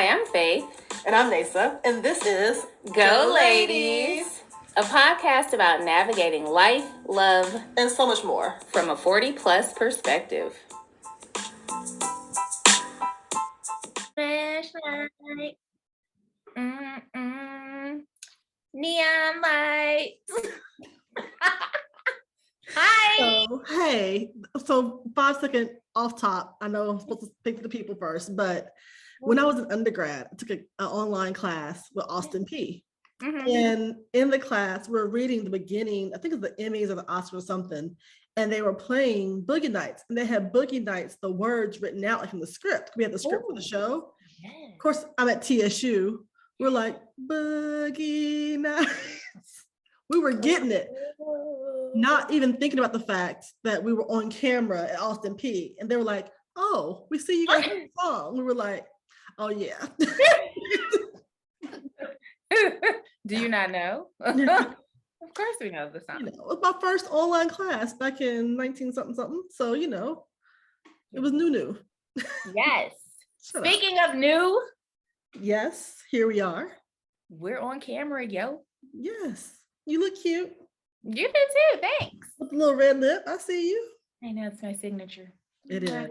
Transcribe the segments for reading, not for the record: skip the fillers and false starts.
Hi, I'm Faith. And I'm Neysa. And this is Go Ladies, a podcast about navigating life, love, and so much more from a 40-plus perspective. Flashlight. Neon lights. Hi. So 5 second off top. I know I'm supposed to speak to the people first, but when I was an undergrad, I took an online class with Austin P. Mm-hmm. And in the class, we're reading the beginning, I think it's the Emmys or the Oscars or something, and they were playing Boogie Nights, and they had Boogie Nights, the words written out like in the script. We had the script for the show. Yes. Of course, I'm at TSU. We're like, Boogie Nights. We were getting it. Not even thinking about the fact that we were on camera at Austin P. And they were like, oh, we see you guys in the song. We were like, oh, yeah. Do you not know? Of course we know the song. It was my first online class back in 19-something. So, it was new. Yes. Speaking of new. Yes, here we are. We're on camera, yo. Yes. You look cute. You do too, thanks. With a little red lip, I see you. I know, it's my signature. It is.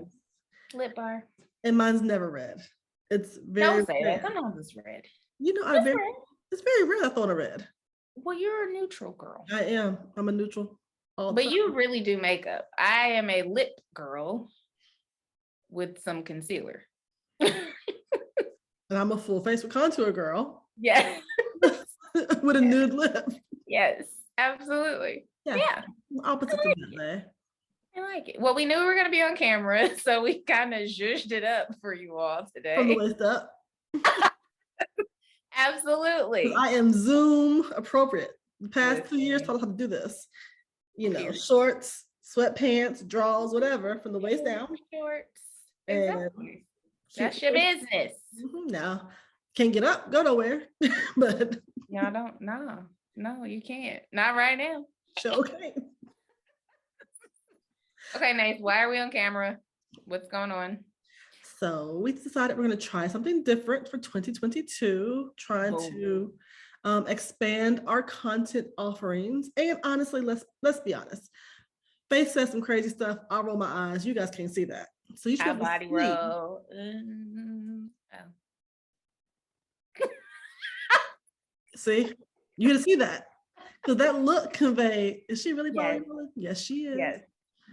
Lip bar. And mine's never red. It's very Don't say red. That. Sometimes it's red. It's very rare I throw a red. Well, you're a neutral girl. I am. I'm a neutral. But you really do makeup. I am a lip girl with some concealer. And I'm a full face with contour girl. Yeah. With a nude lip. Yes, absolutely. Yeah. Opposite of that. I like it. Well, we knew we were going to be on camera, so we kind of zhuzhed it up for you all today. From the waist up. Absolutely. I am Zoom appropriate. The past 2 years taught us how to do this. Shorts, sweatpants, drawers, whatever, from the waist down. Shorts. Exactly. That's your business. No, can't get up, go nowhere. But y'all don't. No, you can't. Not right now. Okay. Okay, Nate. Why are we on camera? What's going on? So we decided we're going to try something different for 2022, trying to expand our content offerings. And honestly, let's be honest. Faith says some crazy stuff. I'll roll my eyes. You guys can't see that. So you should body roll. See, you gonna see that because that look conveyed. Is she really body rolling? Yes, she is. Yes.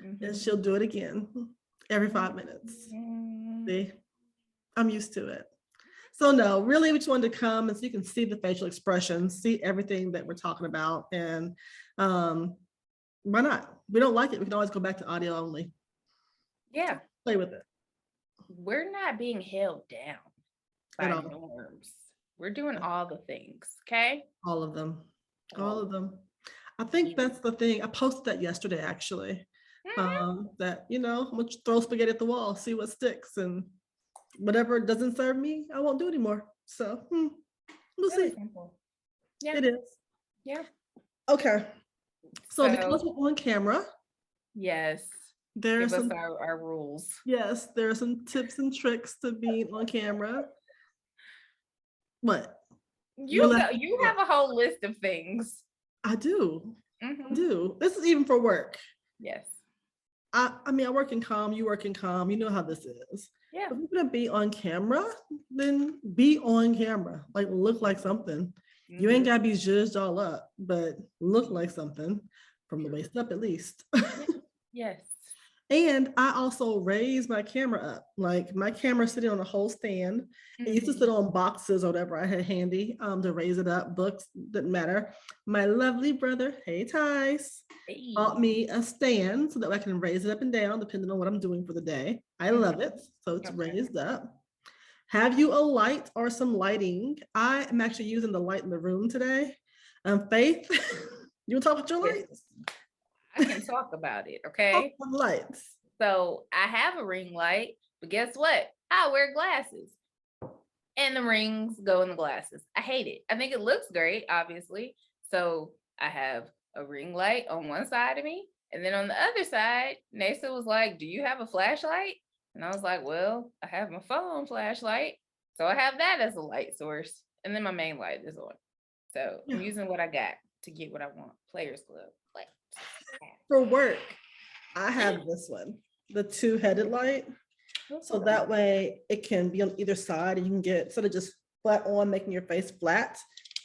Mm-hmm. And she'll do it again every 5 minutes. Mm-hmm. See, I'm used to it. So no, really, we just wanted to come and so you can see the facial expressions, see everything that we're talking about, and why not? We don't like it. We can always go back to audio only. Yeah. Play with it. We're not being held down by norms. We're doing all the things, okay? All of them. All of them. I think that's the thing. I posted that yesterday, actually. Mm-hmm. That, I'm going to throw spaghetti at the wall, see what sticks, and whatever doesn't serve me, I won't do anymore. So, we'll see. Simple. Yeah. It is. Yeah. Okay. So because we're on camera. Yes. There's some our rules. Yes, there are some tips and tricks to being on camera. What? You have a whole list of things. I do. Mm-hmm. I do. This is even for work. Yes. I work in comm, you work in comm, you know how this is. Yeah. If you're gonna be on camera, then be on camera. Like look like something. Mm-hmm. You ain't gotta be zhuzhed all up, but look like something from the waist up at least. Yes. And I also raise my camera up. Like my camera sitting on a whole stand. Mm-hmm. It used to sit on boxes or whatever I had handy to raise it up. Books, didn't matter. My lovely brother, hey Tice, bought me a stand so that I can raise it up and down depending on what I'm doing for the day. I love it. So it's raised up. Have you a light or some lighting? I am actually using the light in the room today. Faith, you want to talk about your lights? I can talk about it, okay? Lights. So I have a ring light, but guess what? I wear glasses. And the rings go in the glasses. I hate it. I think it looks great, obviously. So I have a ring light on one side of me. And then on the other side, Neysa was like, do you have a flashlight? And I was like, well, I have my phone flashlight. So I have that as a light source. And then my main light is on. So I'm Yeah. using what I got to get what I want. Players Club. Like, For work, I have this one, the 2-headed light. So that way it can be on either side and you can get, instead of just flat on making your face flat,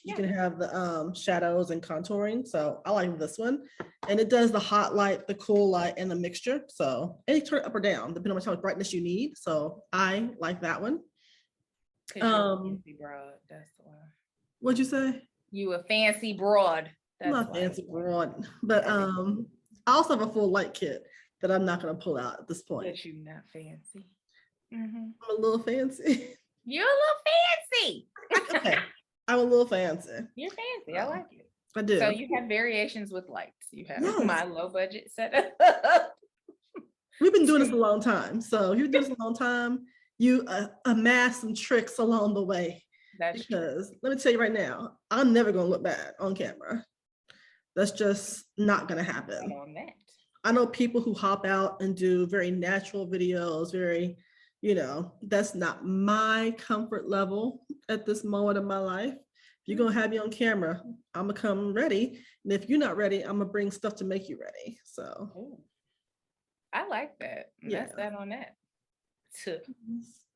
you can have the shadows and contouring. So I like this one. And it does the hot light, the cool light, and the mixture. So and you turn it up or down, depending on how much brightness you need. So I like that one. you're a fancy broad. That's why. What'd you say? You a fancy broad. I'm That's not fancy broad, but I also have a full light kit that I'm not gonna pull out at this point. But you not fancy. I'm a little fancy. You're a little fancy. Okay. I'm a little fancy. You're fancy. I like it. I do. So you have variations with lights. You have my low budget setup. We've been doing this a long time. So you've been doing this a long time. You amass some tricks along the way. That's because let me tell you right now, I'm never gonna look bad on camera. That's just not gonna happen. On that. I know people who hop out and do very natural videos, very, that's not my comfort level at this moment of my life. If you're gonna have me on camera, I'm gonna come ready. And if you're not ready, I'm gonna bring stuff to make you ready. So I like that. That's that on that.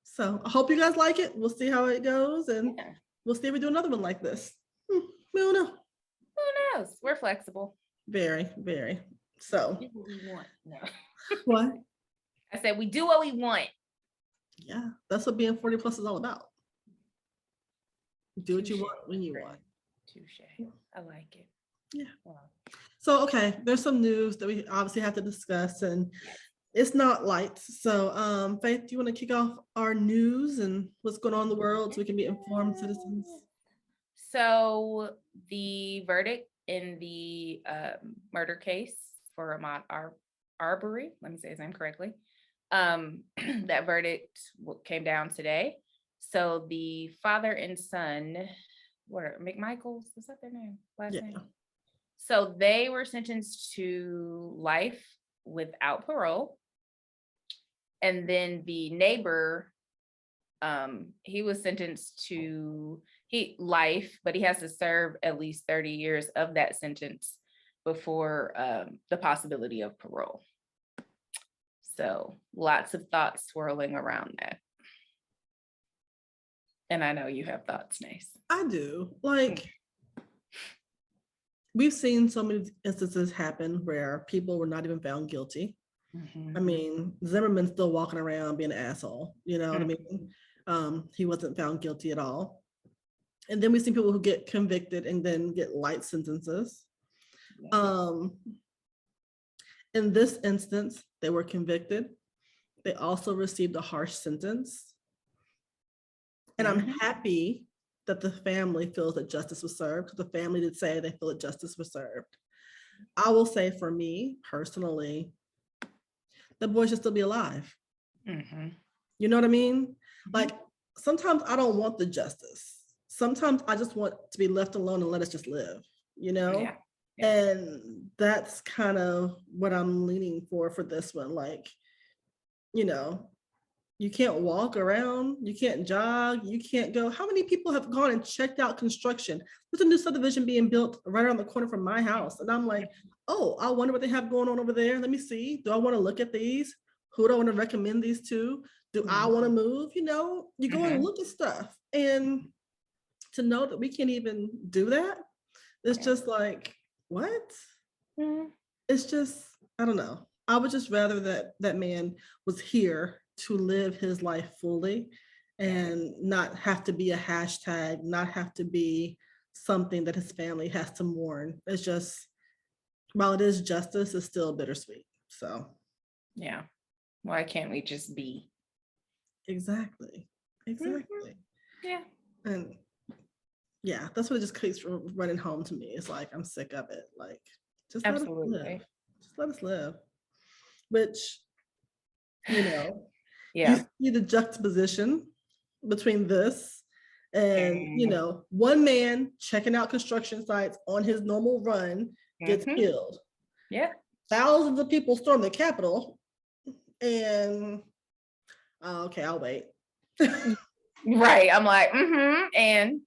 So I hope you guys like it. We'll see how it goes, and we'll see if we do another one like this. We don't know. Who knows? We're flexible. Very, very. So do what we want. No. What? I said we do what we want. Yeah, that's what being 40 plus is all about. Do what you want when you want. Touche. I like it. Yeah. Wow. So okay, there's some news that we obviously have to discuss, and it's not light. So Faith, do you want to kick off our news and what's going on in the world so we can be informed citizens? So the verdict in the murder case for Ahmaud Arbery, let me say his name correctly, that verdict came down today. So the father and son, what are McMichaels? Is that their name? Last name? So they were sentenced to life without parole. And then the neighbor, he was sentenced to life, but he has to serve at least 30 years of that sentence before the possibility of parole. So lots of thoughts swirling around that. And I know you have thoughts, Neysa. I do. Like, we've seen so many instances happen where people were not even found guilty. I mean, Zimmerman's still walking around being an asshole, you know what I mean? He wasn't found guilty at all. And then we see people who get convicted and then get light sentences. In this instance, they were convicted. They also received a harsh sentence. And I'm happy that the family feels that justice was served, because the family did say they feel that justice was served. I will say, for me personally, the boy should still be alive. You know what I mean? Like, sometimes I don't want the justice. Sometimes I just want to be left alone and let us just live, you know? And that's kind of what I'm leaning for this one. Like, you know, you can't walk around, you can't jog, you can't go. How many people have gone and checked out construction? There's a new subdivision being built right around the corner from my house. And I'm like, oh, I wonder what they have going on over there. Let me see. Do I want to look at these? Who do I want to recommend these to? Do I want to move? You know, you go and look at stuff. And to know that we can't even do that, it's just like, what? It's just, I don't know. I would just rather that man was here to live his life fully and not have to be a hashtag, not have to be something that his family has to mourn. It's just, while it is justice, it's still bittersweet. So yeah, why can't we just be? Exactly. Yeah. And yeah, that's what it just keeps running home to me. It's like, I'm sick of it. Like, just let us live. Just let us live. Which, you know, you see the juxtaposition between this and, you know, one man checking out construction sites on his normal run gets killed. Thousands of people storm the Capitol, and okay, I'll wait. Right. I'm like, and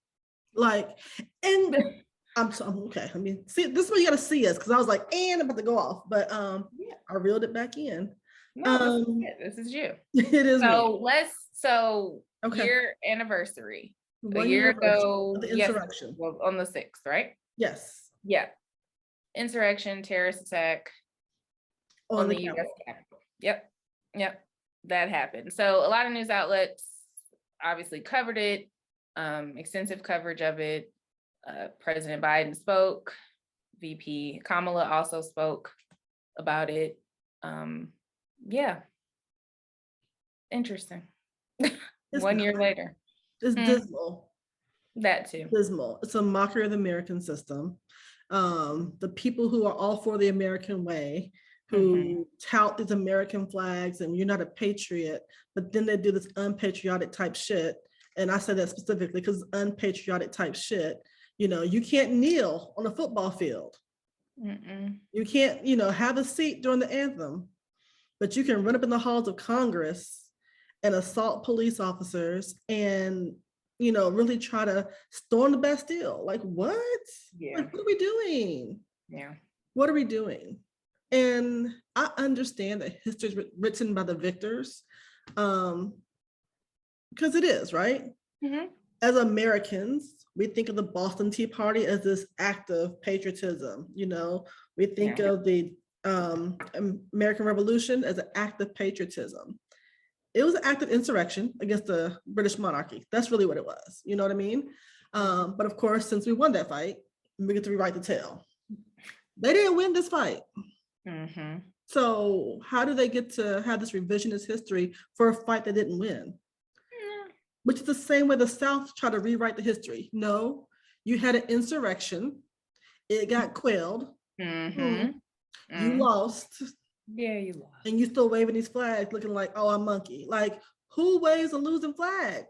like, and I'm okay. I mean, see, this is where you gotta see us, because I was like, and I'm about to go off, but yeah. I reeled it back in. No, this is you. It is me. Okay. Year anniversary. A 1 year year ago, of the yes, insurrection. well, on the 6th, right? Yes. Yeah. Insurrection, terrorist attack on the US Capitol. Yep. That happened. So a lot of news outlets obviously covered it, extensive coverage of it. President Biden spoke. VP Kamala also spoke about it. Yeah. Interesting. 1 year later. It's dismal. That too. Dismal. It's a mockery of the American system. The people who are all for the American way, who tout these American flags and you're not a patriot, but then they do this unpatriotic type shit. And I said that specifically because unpatriotic type shit, you know, you can't kneel on a football field. You can't, you know, have a seat during the anthem, but you can run up in the halls of Congress and assault police officers and, you know, really try to storm the Bastille. Like, what? Yeah. Like, what are we doing? Yeah. What are we doing? And I understand that history is written by the victors, because it is, right? As Americans, we think of the Boston Tea Party as this act of patriotism. You know, we think of the American Revolution as an act of patriotism. It was an act of insurrection against the British monarchy. That's really what it was. You know what I mean? But of course, since we won that fight, we get to rewrite the tale. They didn't win this fight. So how do they get to have this revisionist history for a fight that didn't win? Which is the same way the South tried to rewrite the history. No, you had an insurrection. It got quelled. You lost. Yeah, you lost. And you still waving these flags looking like, oh, I'm monkey. Like, who waves a losing flag?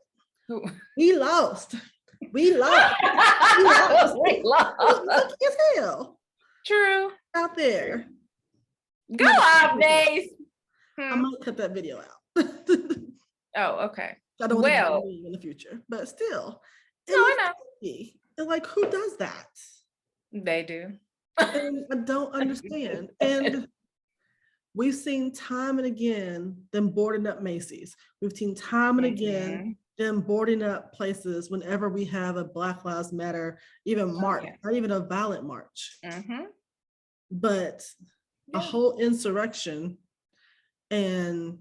We lost. We lost. We lost. Monkey as hell. True. Out there. Go off, Neysa. I might cut that video out. Oh, okay. I don't want to in the future, but still. I know. And like, who does that? They do. And I don't understand. And we've seen time and again them boarding up Macy's. We've seen time and again them boarding up places whenever we have a Black Lives Matter, even march, not even a violent march. But a whole insurrection, and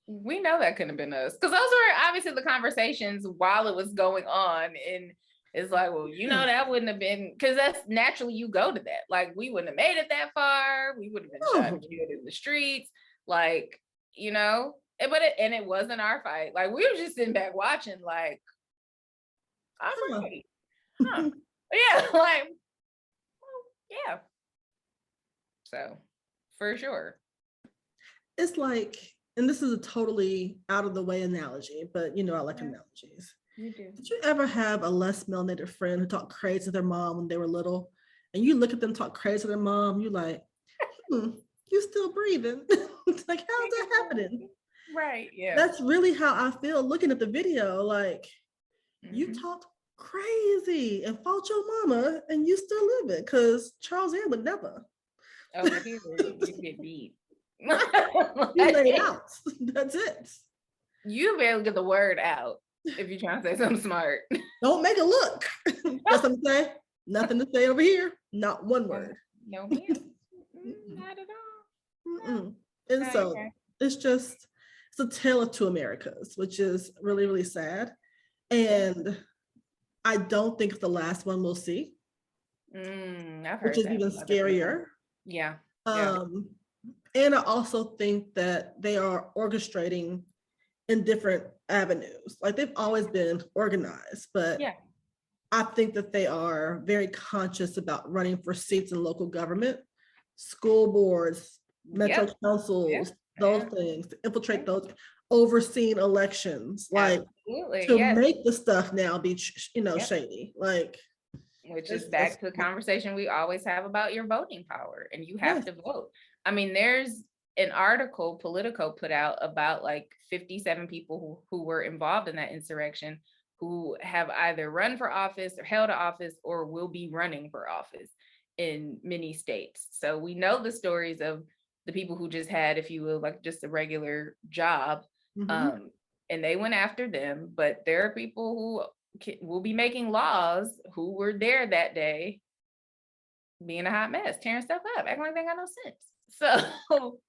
we know that couldn't have been us, because those were obviously the conversations while it was going on. And it's like, well, you know, that wouldn't have been, because that's naturally you go to that. Like, we wouldn't have made it that far. We would have been shot and killed in the streets. Like, you know, and it wasn't our fight. Like, we were just sitting back watching, like, all right. Yeah, like, yeah. So, for sure. It's like, and this is a totally out of the way analogy, but you know, I like analogies. You do. Did you ever have a less melanated friend who talked crazy to their mom when they were little? And you look at them talk crazy to their mom, you like, you still breathing. It's like, how's that happening? Right, yeah. That's really how I feel looking at the video. Like, you talk crazy and fought your mama and you still live it, because Charles Ed would never. Oh, you get beat. You laid out. That's it. You barely get the word out if you're trying to say something smart. Don't make it look. That's what I'm saying. Nothing to say over here. Not one word. No, ma'am. Not at all. And so it's a tale of two Americas, which is really, really sad. And I don't think it's the last one we'll see. I've heard which is even scarier. Yeah. And I also think that they are orchestrating in different avenues. Like, they've always been organized, but I think that they are very conscious about running for seats in local government, school boards, metro councils, those things, to infiltrate those, overseeing elections, like to make the stuff now be, shady. Like, which is back to the conversation we always have about your voting power, and you have to vote. I mean, there's an article Politico put out about like 57 people who were involved in that insurrection, who have either run for office or held office or will be running for office in many states. So we know the stories of the people who just had, if you will, like just a regular job, and they went after them. But there are people who will be making laws who were there that day, being a hot mess, tearing stuff up, acting like they got no sense. So,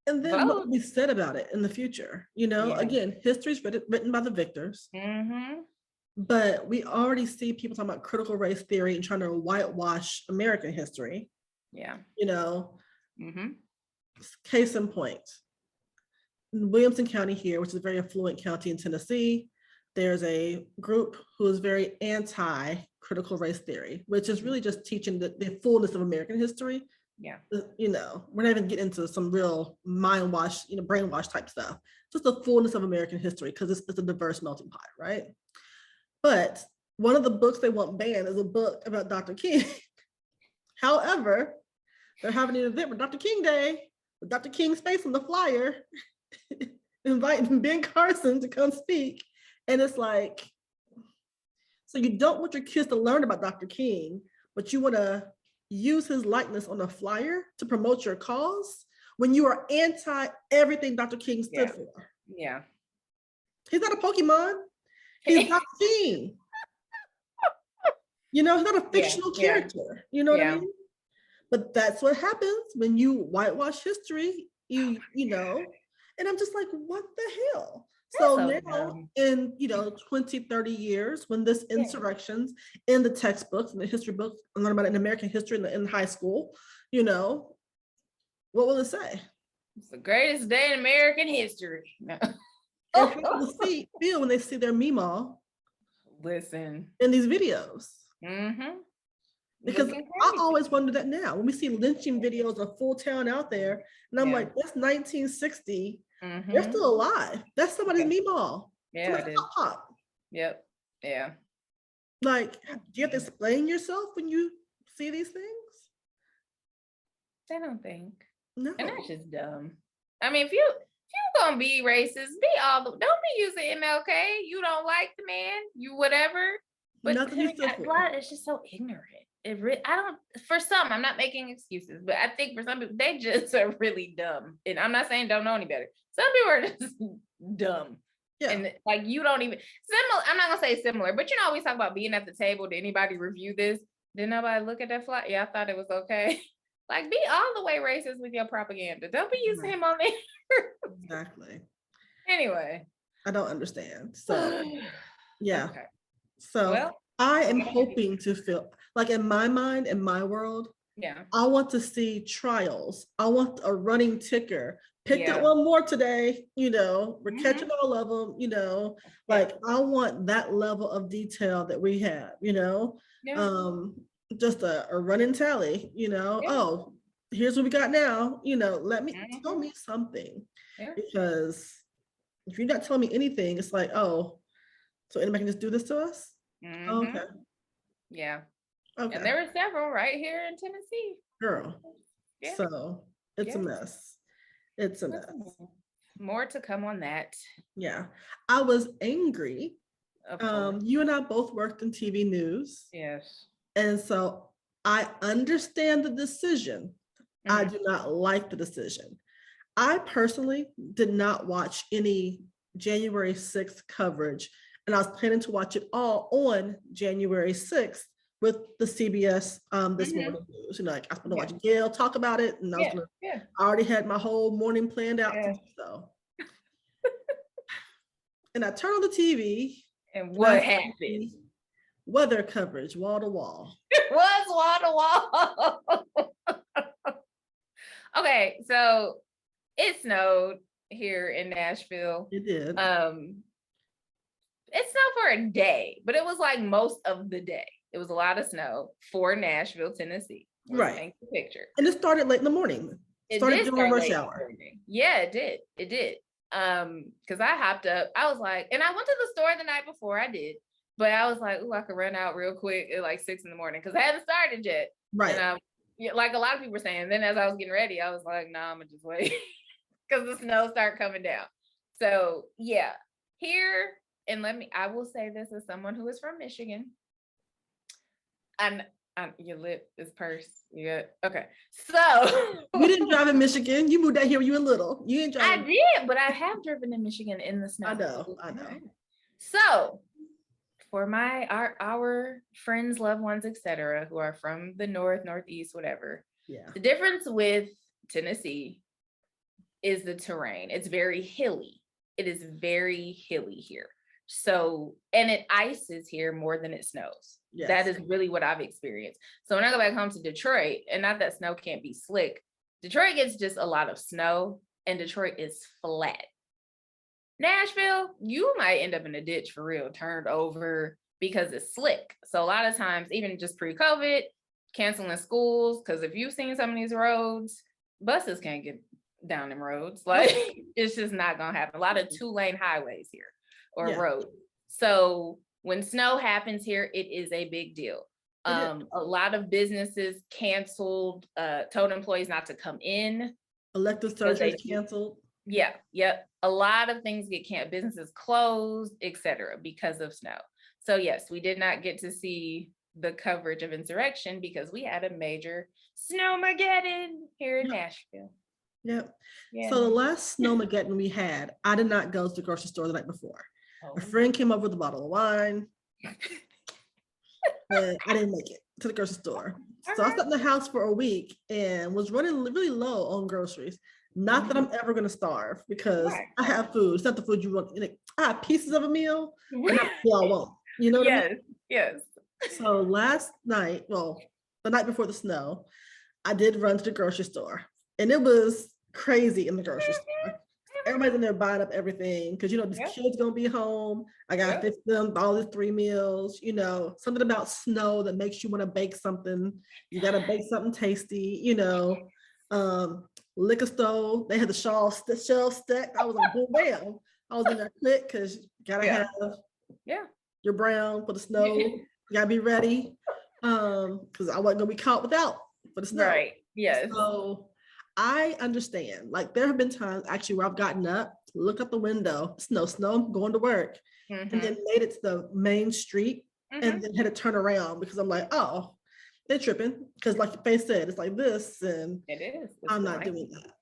and then what will be said about it in the future? You know, again, history's written by the victors. But we already see people talking about critical race theory and trying to whitewash American history. Yeah. You know, case in point, in Williamson County here, which is a very affluent county in Tennessee, there's a group who is very anti-critical race theory, which is really just teaching the fullness of American history. Yeah. You know, we're not even getting into some real mind wash, you know, brainwash type stuff. Just the fullness of American history, because it's a diverse melting pot, right? But one of the books they want banned is a book about Dr. King. However, they're having an event for Dr. King Day with Dr. King's face on the flyer, inviting Ben Carson to come speak. And it's like, so you don't want your kids to learn about Dr. King, but you want to use his likeness on a flyer to promote your cause when you are anti everything Dr. King stood for. Yeah. He's not a Pokemon. He's Dr. King. You know, he's not a fictional character. You know what I mean? But that's what happens when you whitewash history, you know, and I'm just like, what the hell? So now in, you know, 20, 30 years, when this insurrections in the textbooks, in the history books, I learned about it in American history in high school, you know, what will it say? It's the greatest day in American history. No. And how will they feel when they see their Meemaw in these videos? Because I always wonder that now, when we see lynching videos of Full Town out there, and I'm like, that's 1960. They're still alive. That's somebody's Meemaw. Yeah, it is. Pop. Yep. Yeah. Like, do you have to explain yourself when you see these things? I don't think. No. And that's just dumb. I mean, if you gonna be racist, don't be using MLK. You don't like the man, you whatever. But it's just so ignorant. For some, I'm not making excuses, but I think for some people, they just are really dumb. And I'm not saying don't know any better. Some people are just dumb. Yeah. And like, you don't even, similar, I'm not gonna say similar, but you know, we talk about being at the table. Did anybody review this? Did nobody look at that fly? Yeah, I thought it was okay. Like, be all the way racist with your propaganda. Don't be using him on there. Exactly. Anyway. I don't understand. So, yeah. Okay. So I am hoping to feel like, in my mind, in my world, I want to see trials. I want a running ticker. Picked up one more today, you know, we're catching all of them, you know, like I want that level of detail that we have, you know, just a running tally, you know, oh, here's what we got now, you know, tell me something, because if you're not telling me anything, it's like, oh, so anybody can just do this to us? Okay. Yeah. Okay. And there were several right here in Tennessee. Girl. So it's a mess. It's a mess. More to come on that. Yeah. I was angry. You and I both worked in TV news. Yes. And so I understand the decision. I do not like the decision. I personally did not watch any January 6th coverage, and I was planning to watch it all on January 6th with the CBS This Morning News. You know, like I was going to watch Gail talk about it, and I already had my whole morning planned out to do so. And I turned on the TV. And what happened? Weather coverage, wall to wall. It was wall to wall. Okay, so it snowed here in Nashville. It did. It snowed for a day, but it was like most of the day. It was a lot of snow for Nashville, Tennessee. Right. Paint the picture. And it started late in the morning. It started during rush hour. Yeah, it did. It did. Because I hopped up. I was like, and I went to the store the night before. I did, but I was like, oh, I could run out real quick at like 6 a.m. because I hadn't started yet. Right. And Yeah, like a lot of people were saying. Then as I was getting ready, I was like, nah, I'm gonna just wait because the snow started coming down. So yeah, here, and I will say this as someone who is from Michigan. And your lip is pursed. Yeah. Okay. So You didn't drive in Michigan. You moved out here when you were little. You didn't drive. I did, but I have driven in Michigan in the snow. I know. So for our friends, loved ones, etc., who are from the north, northeast, whatever. Yeah. The difference with Tennessee is the terrain. It's very hilly. It is very hilly here. So, and it ices here more than it snows. Yes. That is really what I've experienced. So when I go back home to Detroit, and not that snow can't be slick, Detroit gets just a lot of snow, and Detroit is flat. Nashville, you might end up in a ditch for real, turned over because it's slick. So a lot of times, even just pre-COVID, canceling schools, because if you've seen some of these roads, buses can't get down them roads. Like it's just not gonna happen. A lot of 2-lane highways here or roads. So when snow happens here, it is a big deal. A lot of businesses canceled, told employees not to come in. Elective surgeries canceled. Yeah, yep. A lot of things get canceled, businesses closed, etc., because of snow. So yes, we did not get to see the coverage of insurrection because we had a major snowmageddon here in Nashville. Yep. Yeah. So the last snowmageddon we had, I did not go to the grocery store the night before. A friend came over with a bottle of wine. But I didn't make it to the grocery store. So I sat in the house for a week and was running really low on groceries. Not that I'm ever going to starve because I have food. It's not the food you want. I have pieces of a meal and that's what I want. You know what I mean? Yes. So last night, well, the night before the snow, I did run to the grocery store and it was crazy in the grocery store. Everybody's in there buying up everything because, you know, the kids going to be home. I got to fix them all these 3 meals, you know, something about snow that makes you want to bake something. You got to bake something tasty, you know. Liquor store, they had the shelf stacked. I was like, boom, bam. I was in there quick because you got to have your brown for the snow. You got to be ready because I wasn't going to be caught without for the snow. Right, yes. So I understand. Like there have been times actually where I've gotten up, looked out the window, snow, going to work, and then made it to the main street and then had to turn around because I'm like, oh, they're tripping. Because like Faye said, it's like this and it is. I'm not doing that.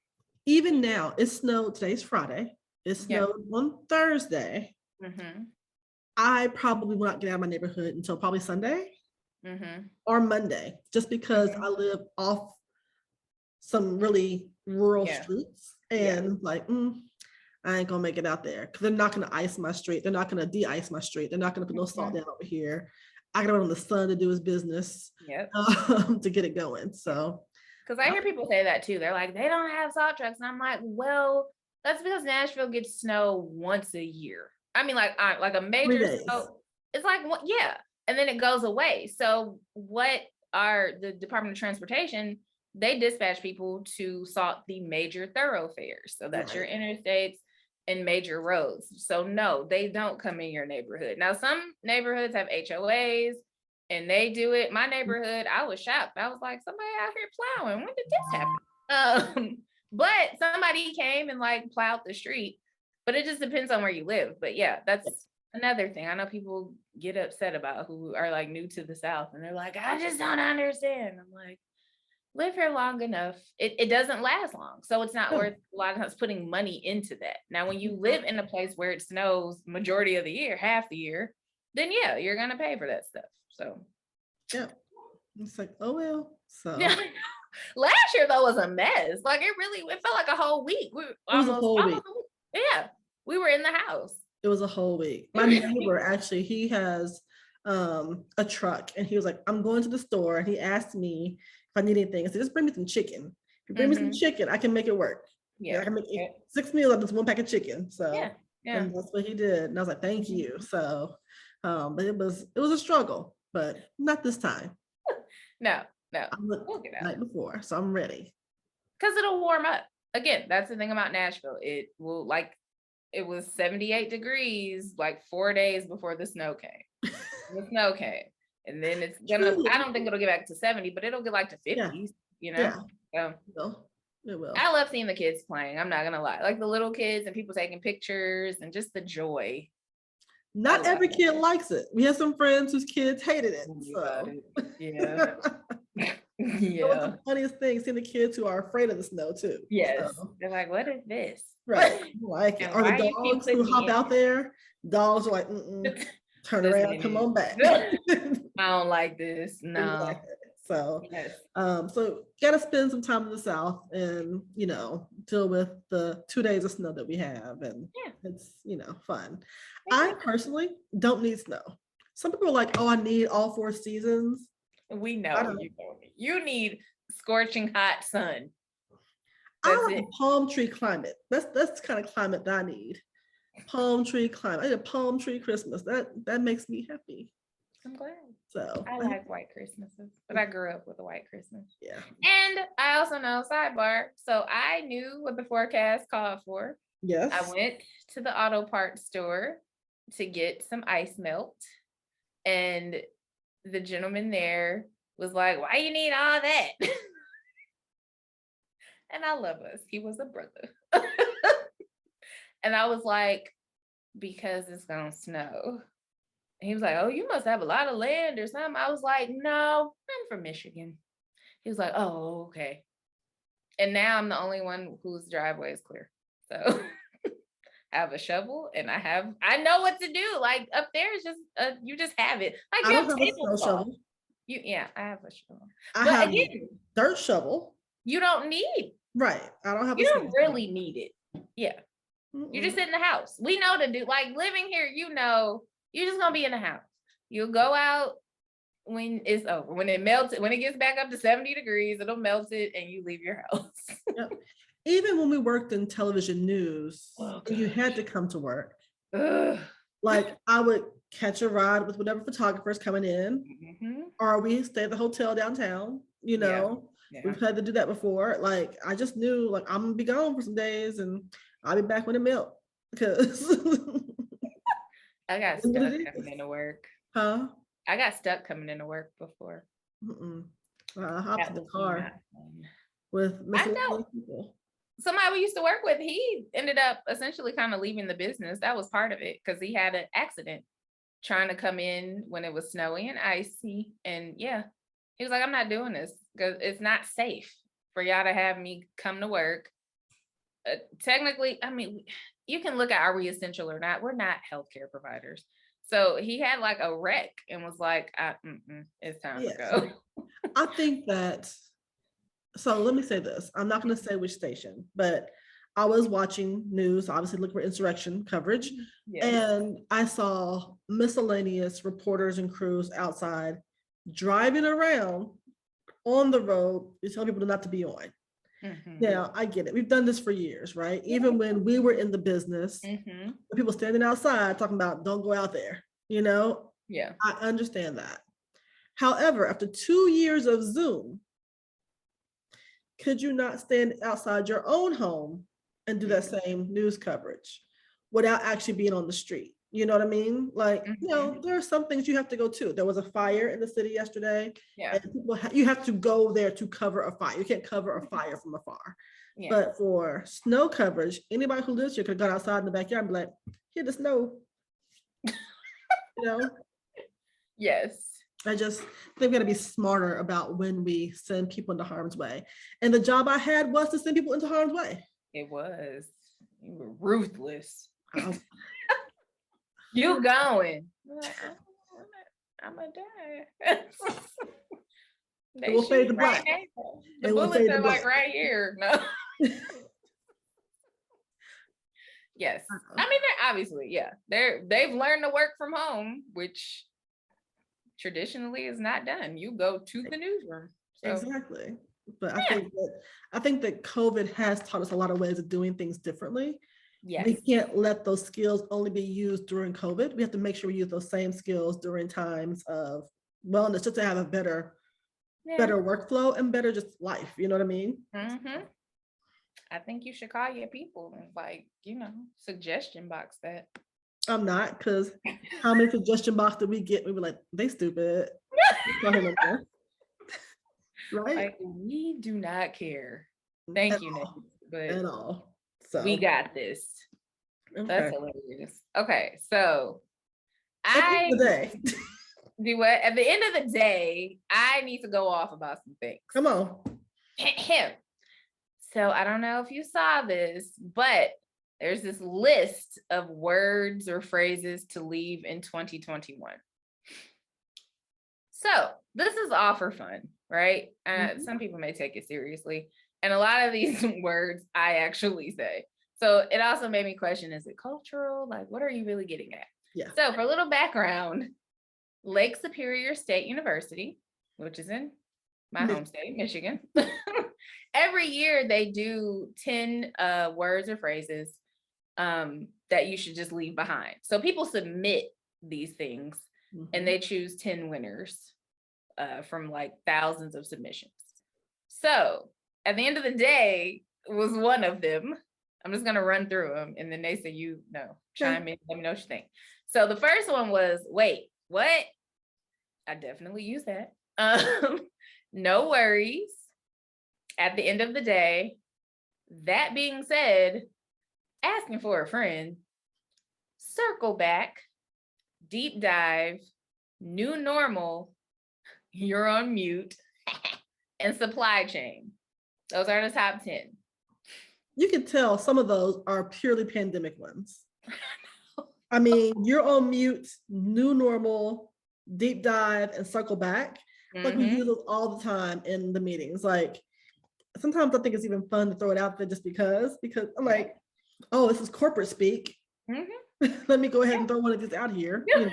Even now, it snowed. Today's Friday. It snowed on Thursday. I probably will not get out of my neighborhood until probably Sunday or Monday, just because I live off some really rural streets and like I ain't gonna make it out there because they're not gonna ice my street, they're not gonna de-ice my street, they're not gonna put no salt down over here. I gotta wait on the sun to do his business to get it going. So because I hear people say that too, they're like they don't have salt trucks and I'm like, well, that's because Nashville gets snow once a year. I mean like a major snow, it's like and then it goes away. So what are the Department of Transportation, they dispatch people to salt the major thoroughfares. So that's your interstates and major roads. So no, they don't come in your neighborhood. Now, some neighborhoods have HOAs and they do it. My neighborhood, I was shocked. I was like, somebody out here plowing. When did this happen? But somebody came and like plowed the street. But it just depends on where you live. But yeah, that's another thing. I know people get upset about who are like new to the South and they're like, I just don't understand. I'm like, live here long enough, it doesn't last long. So it's not worth a lot of times putting money into that. Now, when you live in a place where it snows majority of the year, half the year, then yeah, you're going to pay for that stuff. So it's like, oh, well, so. Last year though was a mess. Like it felt like a whole week. It was a whole week. Yeah, we were in the house. It was a whole week. My neighbor, actually, he has a truck and he was like, I'm going to the store. And he asked me if I need anything. I said, just bring me some chicken. If you bring me some chicken, I can make it work. Yeah, I can make 6 meals out of this 1 pack of chicken. So and that's what he did. And I was like, thank you. So but it was a struggle, but not this time. No. We'll get out. Night before, so I'm ready. Because it'll warm up. Again, that's the thing about Nashville. It will it was 78 degrees like 4 days before the snow came. The snow came. And then it's gonna, I don't think it'll get back to 70, but it'll get like to 50s. Yeah. So it will. I love seeing the kids playing. I'm not gonna lie, like the little kids and people taking pictures and just the joy. Not every kid likes it. We have some friends whose kids hated it. So. Yeah. Yeah. That was the funniest thing, seeing the kids who are afraid of the snow too. Yes. So. They're like, what is this? Right. Like it. Or the dogs who hop out there. Dogs are like, turn around, come on back. I don't like this. No. Exactly. So, so gotta spend some time in the South and, deal with the 2 days of snow that we have. And it's, fun. I personally don't need snow. Some people are like, oh, I need all 4 seasons. We know you don't. You need scorching hot sun. I like a palm tree climate. That's the kind of climate that I need. Palm tree climate. I need a palm tree Christmas. That makes me happy. I'm glad. So I like white Christmases, but I grew up with a white Christmas. Yeah. And I also know, sidebar, so I knew what the forecast called for. Yes. I went to the auto parts store to get some ice melt. And the gentleman there was like, why you need all that? And I love us. He was a brother. And I was like, because it's gonna snow. And he was like, oh, you must have a lot of land or something. I was like, no, I'm from Michigan. He was like, oh, okay. And now I'm the only one whose driveway is clear. So I have a shovel and I know what to do. Like up there is just, you just have it. Like you have a table shovel. I have a shovel. I have a dirt shovel. You don't need. Right. I don't have. You don't really need it. Yeah. You just sit in the house. We know to do, like living here, you're just gonna be in the house. You'll go out when it's over. When it melts, when it gets back up to 70 degrees, it'll melt it and you leave your house. Yep. Even when we worked in television news, you had to come to work. Like I would catch a ride with whatever photographer's coming in, or we stay at the hotel downtown, We've had to do that before. Like I just knew like I'm gonna be gone for some days and I'll be back when it melts because I got stuck coming into work. Huh? I got stuck coming into work before. I hopped in the car with miscellaneous people. Somebody we used to work with, he ended up essentially kind of leaving the business. That was part of it because he had an accident trying to come in when it was snowy and icy. And he was like, I'm not doing this because it's not safe for y'all to have me come to work. Technically, I mean, you can look at are we essential or not. We're not healthcare providers. So he had like a wreck and was like, it's time to go. I think that, so let me say this. I'm not going to say which station, but I was watching news, obviously looking for insurrection coverage. And I saw miscellaneous reporters and crews outside driving around on the road to tell people not to be on. Now, I get it. We've done this for years, right? Even when we were in the business, people standing outside talking about don't go out there, I understand that. However, after 2 years of Zoom, could you not stand outside your own home and do that same news coverage without actually being on the street? You know what I mean? Like, there are some things you have to go to. There was a fire in the city yesterday. And people you have to go there to cover a fire. You can't cover a fire from afar. But for snow coverage, anybody who lives here could have gone outside in the backyard and be like, here the snow. Yes. I just think we got to be smarter about when we send people into harm's way. And the job I had was to send people into harm's way. It was. You were ruthless. You going. I'm gonna die. It will fade to black. The bullets are like right here. No. Yes. I mean, they're obviously, they've learned to work from home, which traditionally is not done. You go to the newsroom. So. Exactly. But I think that COVID has taught us a lot of ways of doing things differently. Yes. We can't let those skills only be used during COVID. We have to make sure we use those same skills during times of wellness, just to have a better workflow and better just life. You know what I mean? I think you should call your people and suggestion box that. I'm not, because how many suggestion box did we get? We were like, they stupid. Right? Like, we do not care. Thank you, Nate. But at all. So we got this. okay. That's hilarious. Okay, so At the end of the day. do what? At the end of the day, I need to go off about some things. Come on. So I don't know if you saw this, but there's this list of words or phrases to leave in 2021. So this is all for fun, right? Some people may take it seriously. And a lot of these words I actually say. So it also made me question, is it cultural? Like, what are you really getting at? Yeah. So for a little background, Lake Superior State University, which is in my home state, Michigan, every year they do 10 words or phrases that you should just leave behind. So people submit these things and they choose 10 winners from like thousands of submissions. So at the end of the day, it was one of them. I'm just going to run through them and then Neysa, you know, chime in, let me know what you think. So the first one was, wait, what? I definitely use that. No worries. At the end of the day, that being said, asking for a friend, circle back, deep dive, new normal, you're on mute, and supply chain. Those are the top 10. You can tell some of those are purely pandemic ones. I mean, you're on mute, new normal, deep dive, and circle back. Like we use those all the time in the meetings. Like sometimes I think it's even fun to throw it out there just because I'm like, oh, this is corporate speak. Let me go ahead and throw one of these out here. You know?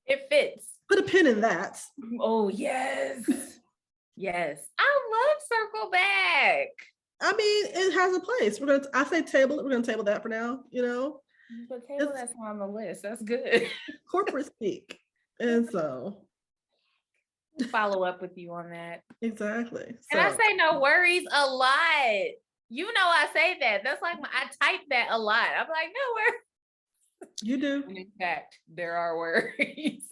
It fits. Put a pin in that. Oh, yes. Yes. I love circle back. I mean, it has a place. I say table it. We're gonna table that for now, you know. But table that's on the list. That's good. Corporate speak. And so follow up with you on that. Exactly. And I say no worries a lot. You know I say that. That's like I type that a lot. I'm like, no worries. You do. And in fact, there are worries.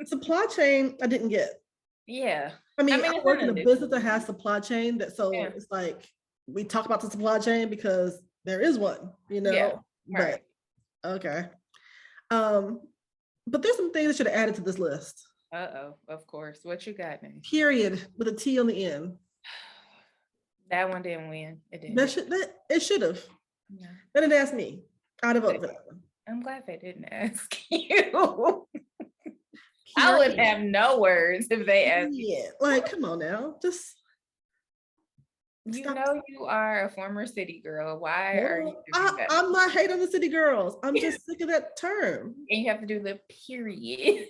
Supply chain, I didn't get. Yeah. I mean I work in a business that has supply chain it's like we talk about the supply chain because there is one, you know. Yeah. Right. But okay. But there's some things that should have added to this list. Of course. What you got, man? Period with a T on the end. That one didn't win. It didn't. It should have. Yeah. They didn't ask me. I'd have voted for that one. I'm glad they didn't ask you. I would have no words if they asked you. Yeah, like come on now. Just you know you are a former city girl. Why are you doing that? I'm not hating on the city girls. I'm just sick of that term. And you have to do the period.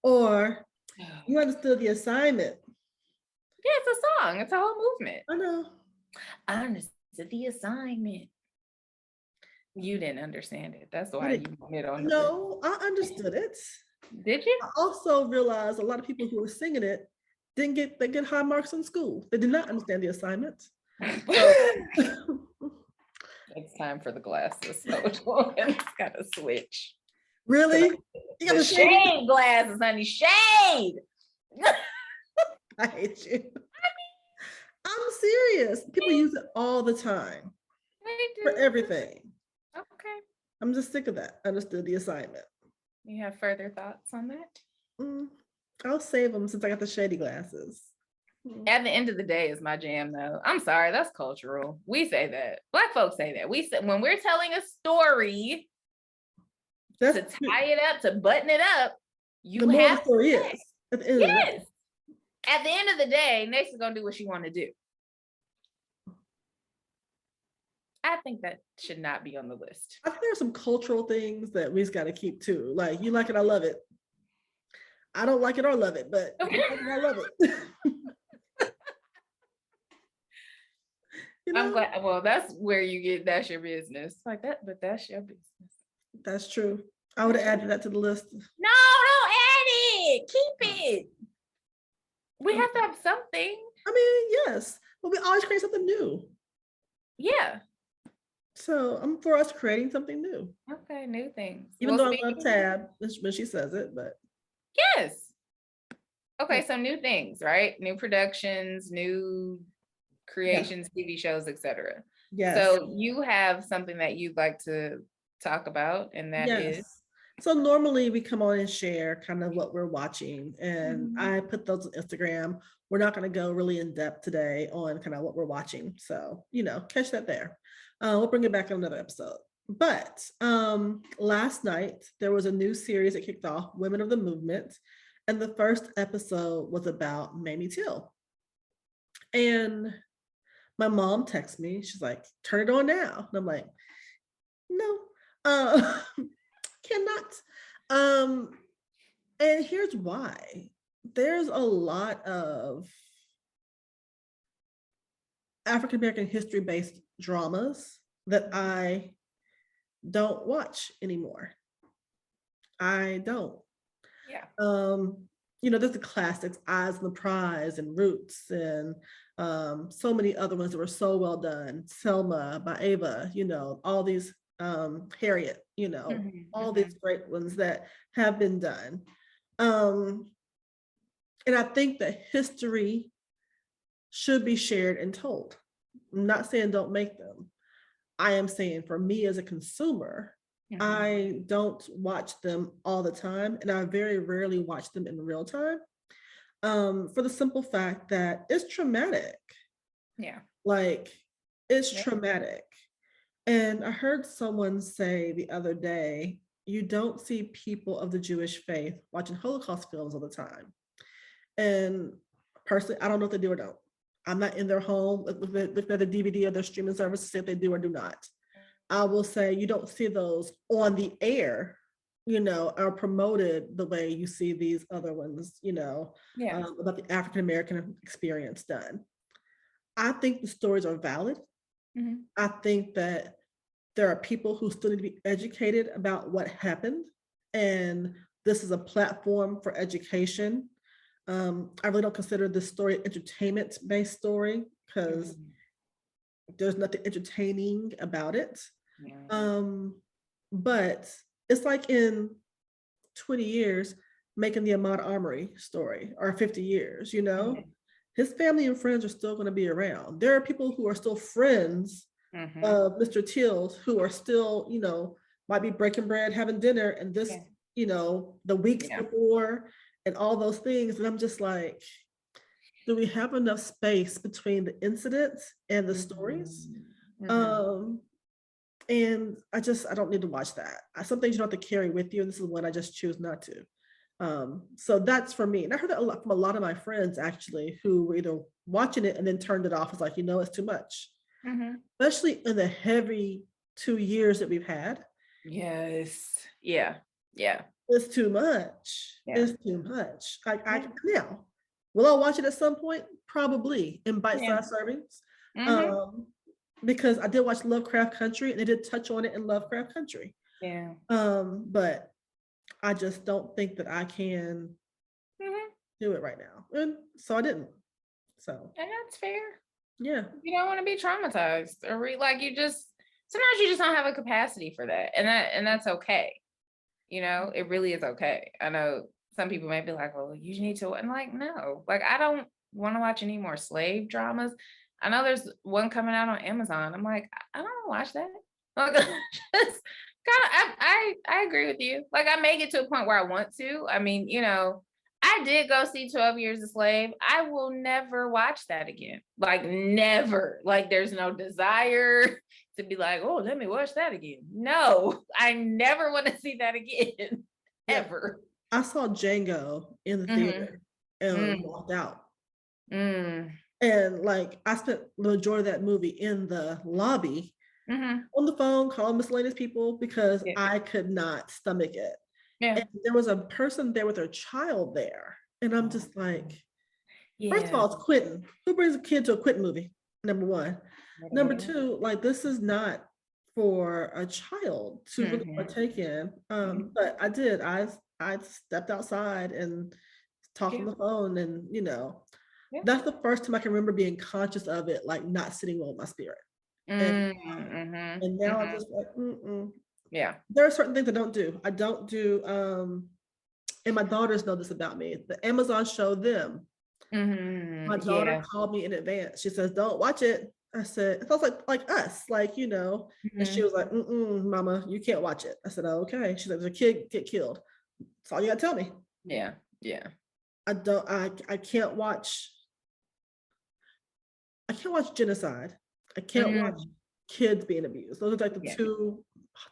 Or you understood the assignment. Yeah, it's a song. It's a whole movement. I know. I understood the assignment. You didn't understand it. That's why you wanted on the No, I understood it. Did you? I also realized a lot of people who were singing it didn't get high marks in school. They did not understand the assignment. So. It's time for the glasses. So it's got to switch. Really? You got the shade glasses, honey. Shade. I hate you. I'm serious. People use it all the time. For everything. Okay. I'm just sick of that. Understood the assignment. You have further thoughts on that? I'll save them since I got the shady glasses. At the end of the day, is my jam though. I'm sorry, that's cultural. We say that. Black folks say that. We say when we're telling a story, to tie it up, to button it up, you have to say. At the end of the day. At the end of the day, Neysa's gonna do what she want to do. I think that should not be on the list. I think there are some cultural things that we just got to keep too. Like, you like it, I love it. I don't like it or love it, but if you like it, I love it. You know? I'm glad. Well, that's where you get, that's your business. Like that, but that's your business. That's true. I would have added that to the list. No, don't add it. Keep it. We have to have something. I mean, yes, but we always create something new. Yeah. So I'm for us creating something new. Okay, new things. Even though I love Tab when she says it, but yes. Okay, so new things, right? New productions, new creations, TV shows, etc. Yes. So you have something that you'd like to talk about, and that is. Yes. So normally we come on and share kind of what we're watching, and Mhm. I put those on Instagram. We're not going to go really in depth today on kind of what we're watching. So, catch that there. We'll bring it back on another episode. But last night there was a new series that kicked off, Women of the Movement. And the first episode was about Mamie Till. And my mom texts me, she's like, turn it on now. And I'm like, no, uh, cannot. Um, and here's why. There's a lot of African American history based dramas that I don't watch anymore. I don't. Yeah. There's the classics, Eyes on the Prize and Roots, and so many other ones that were so well done. Selma by Ava, all these Harriet, all these great ones that have been done. And I think that history should be shared and told. I'm not saying don't make them. I am saying for me as a consumer, I don't watch them all the time, and I very rarely watch them in real time, for the simple fact that it's traumatic. Yeah. Like, it's traumatic. And I heard someone say the other day, you don't see people of the Jewish faith watching Holocaust films all the time. And personally, I don't know if they do or don't. I'm not in their home looking at the DVD of their streaming service to see if they do or do not. I will say you don't see those on the air, are promoted the way you see these other ones, about the African American experience done. I think the stories are valid. I think that there are people who still need to be educated about what happened, and this is a platform for education. I really don't consider this story an entertainment-based story because there's nothing entertaining about it. But it's like in 20 years making the Ahmaud Arbery story, or 50 years, his family and friends are still going to be around. There are people who are still friends of Mr. Till who are still, might be breaking bread, having dinner, and this, the weeks before and all those things. And I'm just like, do we have enough space between the incidents and the stories? And I don't need to watch that. Some things you don't have to carry with you, and this is one I just choose not to. So that's for me. And I heard that a lot from a lot of my friends actually, who were either watching it and then turned it off. It's like, it's too much. Especially in the heavy 2 years that we've had. Yes. Yeah. Yeah. It's too much. Yeah. It's too much. Now, will I watch it at some point? Probably in bite-sized servings. Because I did watch Lovecraft Country, and they did touch on it in Lovecraft Country. Yeah. But I just don't think that I can do it right now. And so I didn't. So. And that's fair. Yeah. You don't want to be traumatized, or sometimes you just don't have a capacity for that. And that's okay. It really is okay. I know some people may be like, well, you need to, and like, no, like, I don't want to watch any more slave dramas. I know there's one coming out on Amazon. I'm like, I don't watch that. Like, just kind of, I agree with you. Like, I may get to a point where I want to. I mean, I did go see 12 Years a Slave. I will never watch that again. Like, never. Like, there's no desire to be like, oh, let me watch that again. No, I never want to see that again. Ever. I saw Django in the theater and walked out. And like, I spent the majority of that movie in the lobby on the phone calling miscellaneous people because I could not stomach it. Yeah. And there was a person there with their child there. And I'm just like, first of all, it's Quentin. Who brings a kid to a Quentin movie? Number one. Number two, like, this is not for a child to really partake in. But I did. I stepped outside and talked on the phone, and that's the first time I can remember being conscious of it, like not sitting well with my spirit. And now I'm just like, yeah. There are certain things I don't do. I don't do and my daughters know this about me. The Amazon show them. My daughter called me in advance. She says, "Don't watch it." I said, "It feels like us, like, you know." And she was like, "Mama, you can't watch it." I said, "Oh, okay." She's like, "There's a kid get killed. That's all you gotta tell me." Yeah. Yeah. I can't watch genocide. I can't watch kids being abused. Those are like the two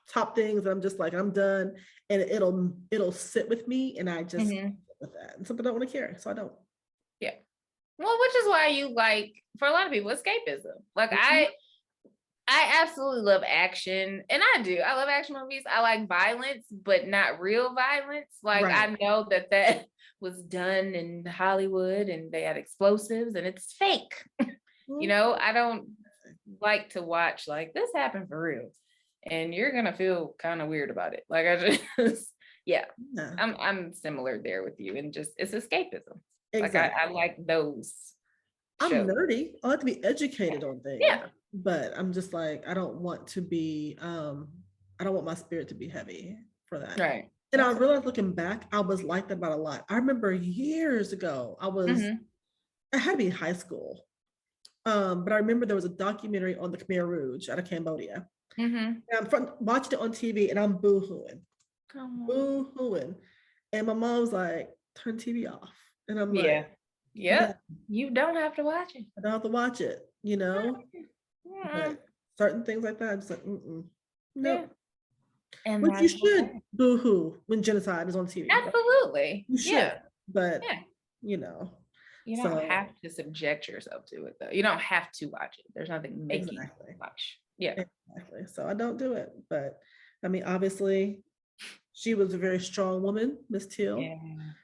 top things that I'm just like, I'm done. And it'll sit with me, and I just sit with that. And something I don't want to carry. So I don't. Yeah. Well, which is why you like, for a lot of people, escapism. Like I absolutely love action, and I love action movies. I like violence, but not real violence. Like I know that was done in Hollywood and they had explosives and it's fake. You know, I don't like to watch like this happened for real, and you're gonna feel kind of weird about it. Like I just I'm similar there with you, and just it's escapism. Exactly. Like I like those shows. I'm nerdy. I like to be educated on things. Yeah. But I'm just like, I don't want to be I don't want my spirit to be heavy for that. Right. And I realized looking back, I was like that about a lot. I remember years ago, I had to be in high school. But I remember there was a documentary on the Khmer Rouge out of Cambodia. And I'm watching it on TV, and I'm boo-hooing. Boo-hooing. And my mom's like, "Turn TV off." And I'm like, you don't have to watch it. I don't have to watch it, you know? But certain things like that, I'm just like, nope. And which you should boo-hoo when genocide is on TV. Absolutely. Right? You should. But, you know. You don't have to subject yourself to it, though. You don't have to watch it. There's nothing making you watch. Yeah. Exactly. So I don't do it. But, I mean, obviously, she was a very strong woman, Miss Till. Yeah.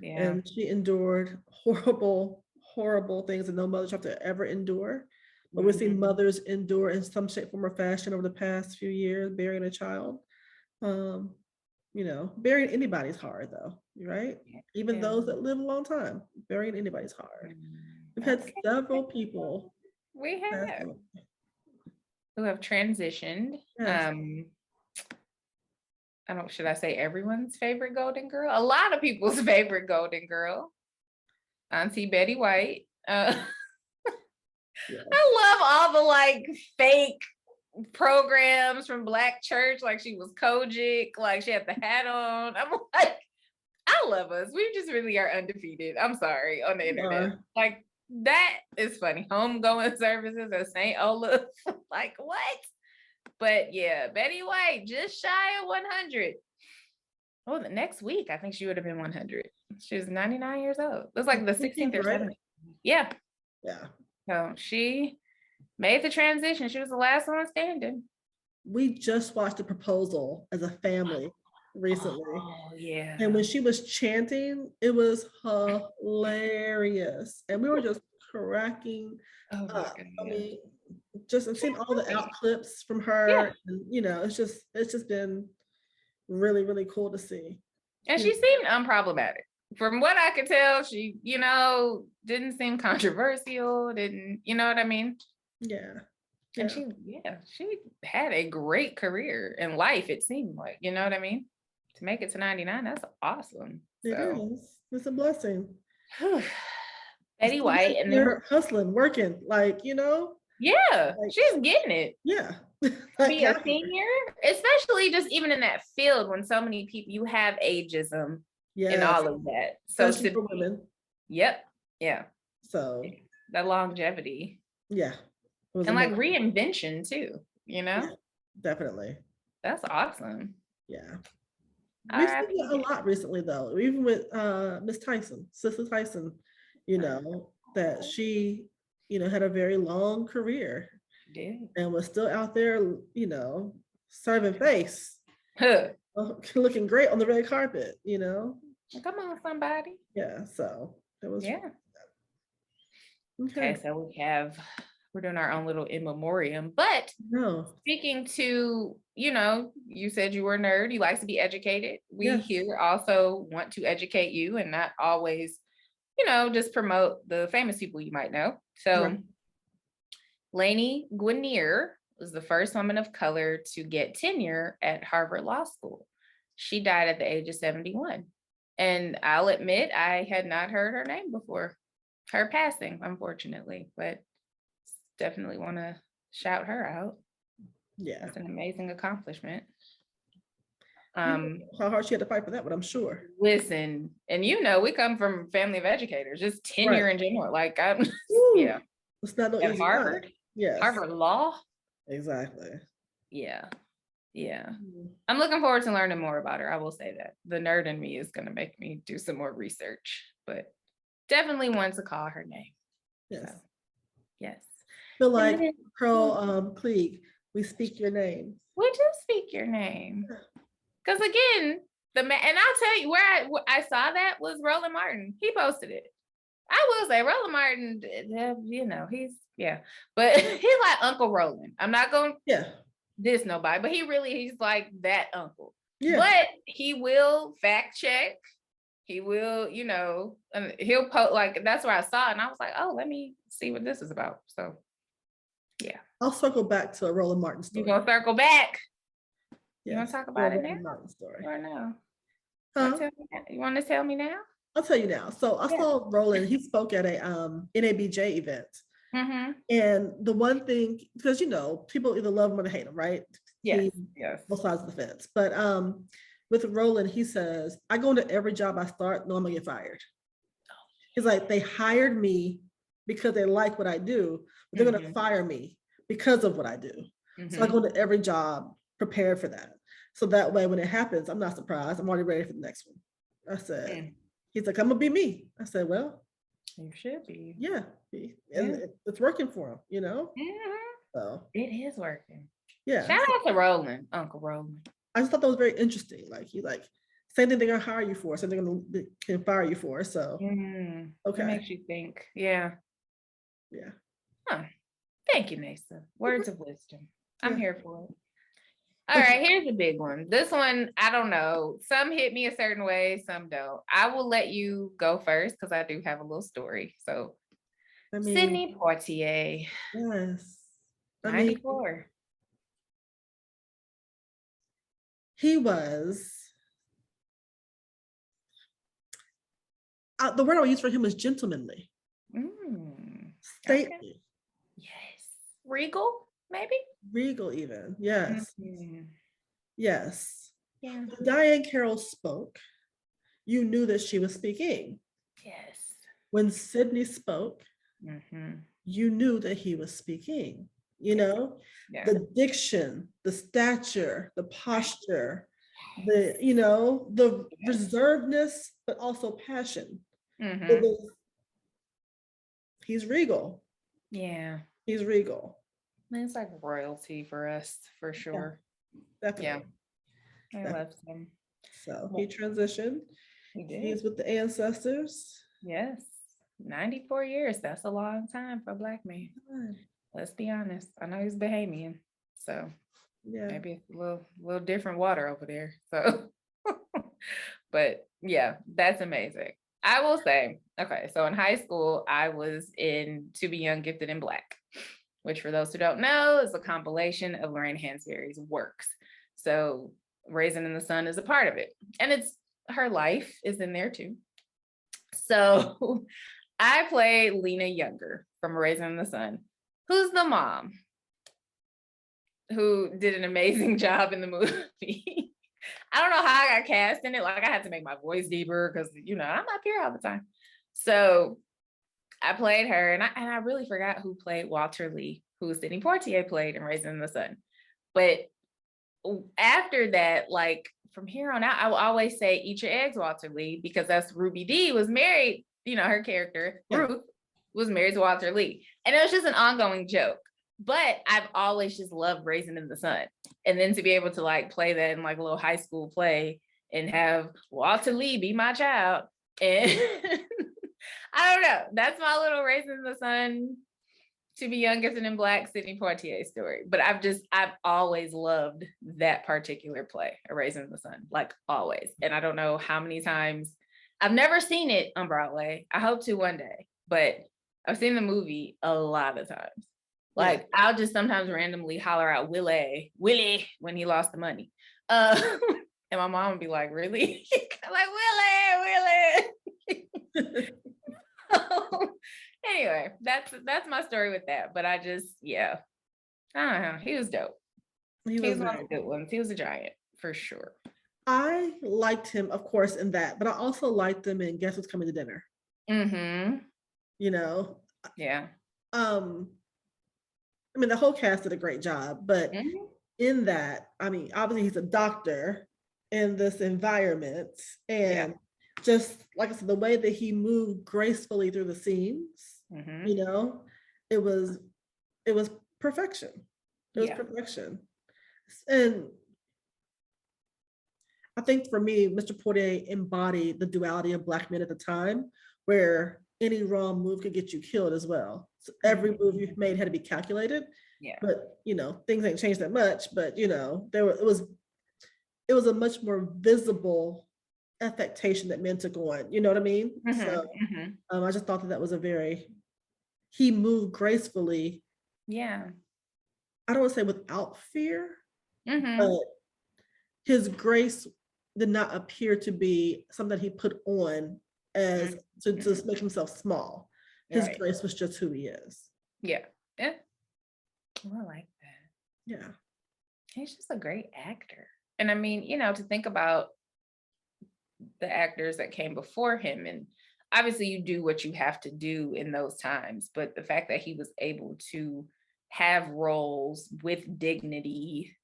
And she endured horrible, horrible things that no mother should have to ever endure. But we've seen mothers endure in some shape, form, or fashion over the past few years, burying a child. You know, burying anybody's hard, though, right? Even those that live a long time, burying anybody's hard. We've had several people. We have. Who have transitioned. Should I say everyone's favorite Golden Girl? A lot of people's favorite Golden Girl. Auntie Betty White. I love all the like fake programs from Black church, like she was Kojic, like she had the hat on. I'm like, I love us. We just really are undefeated. I'm sorry, on the internet. Like that is funny. Homegoing services at St. Olaf. Like what? But yeah, Betty White just shy of 100. Oh, the next week I think she would have been 100. She was 99 years old. It was like the 16th or 17th. Yeah. So she made the transition. She was the last one standing. We just watched The Proposal as a family recently. And when she was chanting, it was hilarious. And we were just cracking up. I mean, just seeing all the out clips from her. And, you know, it's just been really, really cool to see. And she seemed unproblematic. From what I could tell, she, you know, didn't seem controversial, you know what I mean? And she had a great career in life, it seemed like, you know what I mean? To make it to 99, that's awesome. It is. It's a blessing. Betty White. And they're hustling, working, like, you know? Yeah, like, she's getting it. Yeah. Be a senior, especially just even in that field when so many people, you have ageism and all of that. So for women. Yep. Yeah. So that longevity. Yeah. And like reinvention too, you know? Yeah, definitely. That's awesome. Yeah. We've seen that a lot recently though, even with Miss Tyson, Sister Tyson, you know, that she, you know, had a very long career and was still out there, you know, serving face, looking great on the red carpet, you know. Come on, somebody. Yeah, so it was. Okay, so we're doing our own little in memoriam, but speaking to, you know, you said you were a nerd, you like to be educated. We here also want to educate you and not always, you know, just promote the famous people you might know. So Lainey Guinier was the first woman of color to get tenure at Harvard Law School. She died at the age of 71. And I'll admit I had not heard her name before her passing, unfortunately, but definitely want to shout her out. Yeah. That's an amazing accomplishment. How hard she had to fight for that, but I'm sure. Listen, and we come from family of educators, just tenure in general. Like I'm yeah. It's not no At easy Harvard. time. Yes. Harvard Law. Exactly. Yeah. I'm looking forward to learning more about her. I will say that. The nerd in me is gonna make me do some more research, but definitely want to call her name. Yes. So, yes. Feel like Pearl Cleage, we speak your name. We do speak your name. Because again, and I'll tell you where I saw that was Roland Martin. He posted it. I will say Roland Martin, he's but he's like Uncle Roland. I'm not going diss nobody, but he's like that uncle. Yeah. But he will fact check. He will, and he'll post, like, that's where I saw it. And I was like, oh, let me see what this is about. So yeah. I'll circle back to a Roland Martin story. You're gonna circle back? Yes. You want to talk about it now? Martin story. Or no? You want to tell me now? I'll tell you now. So I saw Roland, he spoke at a NABJ event. Mm-hmm. And the one thing, because people either love him or they hate him, right? Yes. Both sides of the fence. But with Roland, he says, I go into every job I start, no, I'm gonna get fired. He's like, they hired me because they like what I do, but they're gonna fire me because of what I do. So I go into every job prepared for that. So that way when it happens, I'm not surprised. I'm already ready for the next one. I said, he's like, I'm gonna be me. I said, well, you should be. Yeah. And it's working for him, So it is working. Yeah. Shout out to Roland, Uncle Roland. I just thought that was very interesting. Like same thing they're gonna hire you for, same thing they can fire you for. So okay. It makes you think. Yeah. Huh. Thank you, Neysa. Words of wisdom. I'm here for it. All right, here's a big one. This one, I don't know. Some hit me a certain way, some don't. I will let you go first because I do have a little story. So, Sidney Poitier. Yes. 94. He was, the word I would use for him is gentlemanly. Stately. Okay. Yes. Regal, maybe? Regal even, yes. Yes. Yeah. When Diane Carroll spoke, you knew that she was speaking. Yes. When Sidney spoke, you knew that he was speaking. The diction, the stature, the posture, the reservedness, but also passion. He's regal. Yeah. He's regal. It's like royalty for us, for sure. Yeah, definitely. Yeah. I love him. So he transitioned. He did. He's with the ancestors. Yes. 94 years. That's a long time for a Black man. Let's be honest. I know he's Bahamian. So maybe it's a little different water over there. So but yeah, that's amazing. I will say, okay, so in high school, I was in To Be Young, Gifted, and Black, which for those who don't know is a compilation of Lorraine Hansberry's works. So Raisin in the Sun is a part of it. And it's her life is in there too. So I play Lena Younger from Raisin in the Sun, who's the mom who did an amazing job in the movie. I don't know how I got cast in it. Like I had to make my voice deeper because, I'm up here all the time. So I played her and I really forgot who played Walter Lee, who Sidney Poitier played in Raisin in the Sun. But after that, like from here on out, I will always say, eat your eggs, Walter Lee, because that's Ruby Dee was married, her character, Ruth, was married to Walter Lee. And it was just an ongoing joke. But I've always just loved Raisin in the Sun. And then to be able to like play that in like a little high school play and have Walter Lee be my child. And I don't know. That's my little Raisin in the Sun, To Be Young, Gifted, and Black Sidney Poitier story. But I've always loved that particular play, A Raisin in the Sun, like always. And I don't know how many times. I've never seen it on Broadway. I hope to one day, but I've seen the movie a lot of times. Like I'll just sometimes randomly holler out Willie when he lost the money. And my mom would be like, really? I'm like, Willie. Anyway, that's my story with that. But I don't know. He was dope. He was one of the good ones. He was a giant for sure. I liked him, of course, in that, but I also liked him in Guess Who's Coming to Dinner. You know? Yeah. I mean, the whole cast did a great job, but in that, I mean, obviously he's a doctor in this environment, and just like I said, the way that he moved gracefully through the scenes, you know, it was perfection. It was perfection. And I think for me, Mr. Portier embodied the duality of Black men at the time, where any wrong move could get you killed as well. So every move you made had to be calculated. Yeah. But you know, things ain't changed that much. But you know, it was a much more visible affectation that men took on. You know what I mean? So I just thought that was he moved gracefully. Yeah. I don't want to say without fear, but his grace did not appear to be something that he put on as to just make himself small. His grace was just who he is. Yeah. Yeah. I like that. Yeah. He's just a great actor. And I mean, you know, to think about the actors that came before him, and obviously you do what you have to do in those times, but the fact that he was able to have roles with dignity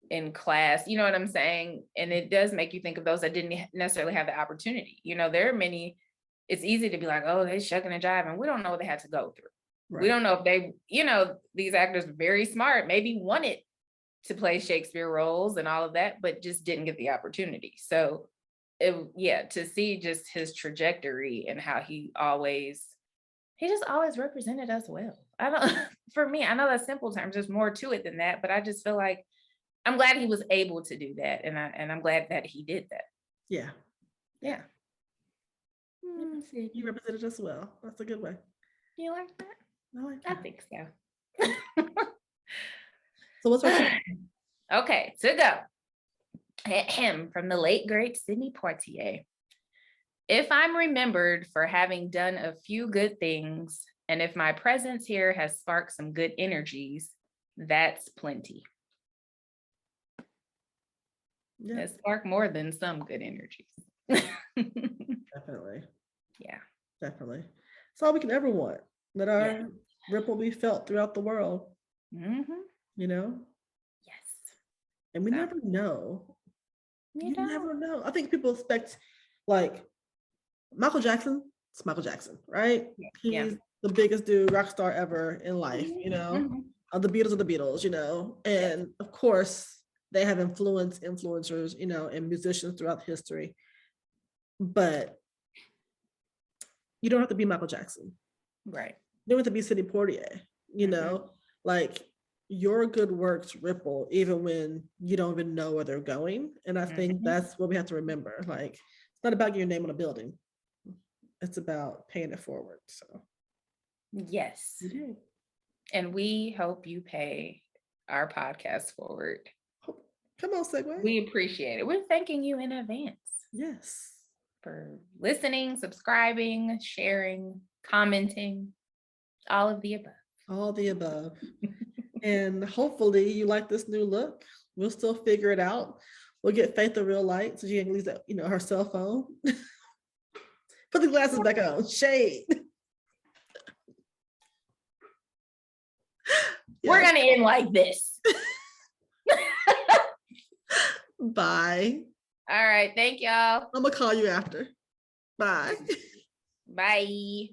in class, you know what I'm saying? And it does make you think of those that didn't necessarily have the opportunity. You know, there are many, it's easy to be like, oh, they shucking and jiving. We don't know what they had to go through. Right. We don't know if they, you know, these actors are very smart, maybe wanted to play Shakespeare roles and all of that, but just didn't get the opportunity. So to see just his trajectory and how he just always represented us well. For me, I know that's simple terms, there's more to it than that, but I just feel like I'm glad he was able to do that. And I'm glad that he did that. Yeah. Yeah. You represented us well. That's a good way. You like that? I like that. I think so. So what's our Okay, to go. Him from the late great Sidney Poitier. If I'm remembered for having done a few good things, and if my presence here has sparked some good energies, that's plenty. Yeah. It sparked more than some good energies. Definitely. Yeah. Definitely. It's all we can ever want. Let our ripple be felt throughout the world. You know? Yes. And we never know. You never know. I think people expect, like, Michael Jackson, it's Michael Jackson, right? He's the biggest dude, rock star ever in life, you know? The Beatles are the Beatles, you know? And of course, they have influencers, you know, and musicians throughout history. But you don't have to be Michael Jackson. Right. You don't have to be Sidney Poitier, you know? Like, your good works ripple even when you don't even know where they're going. And I think that's what we have to remember. Like, it's not about getting your name on a building. It's about paying it forward. So yes. You do. And we hope you pay our podcast forward. Come on, Segue. We appreciate it. We're thanking you in advance. Yes. For listening, subscribing, sharing, commenting, all of the above. All the above. And hopefully you like this new look. We'll still figure it out. We'll get Faith a real light so she can use that, you know, her cell phone. Put the glasses back on. Shade. We're gonna end like this. Bye. All right. Thank y'all. I'm gonna call you after. Bye. Bye.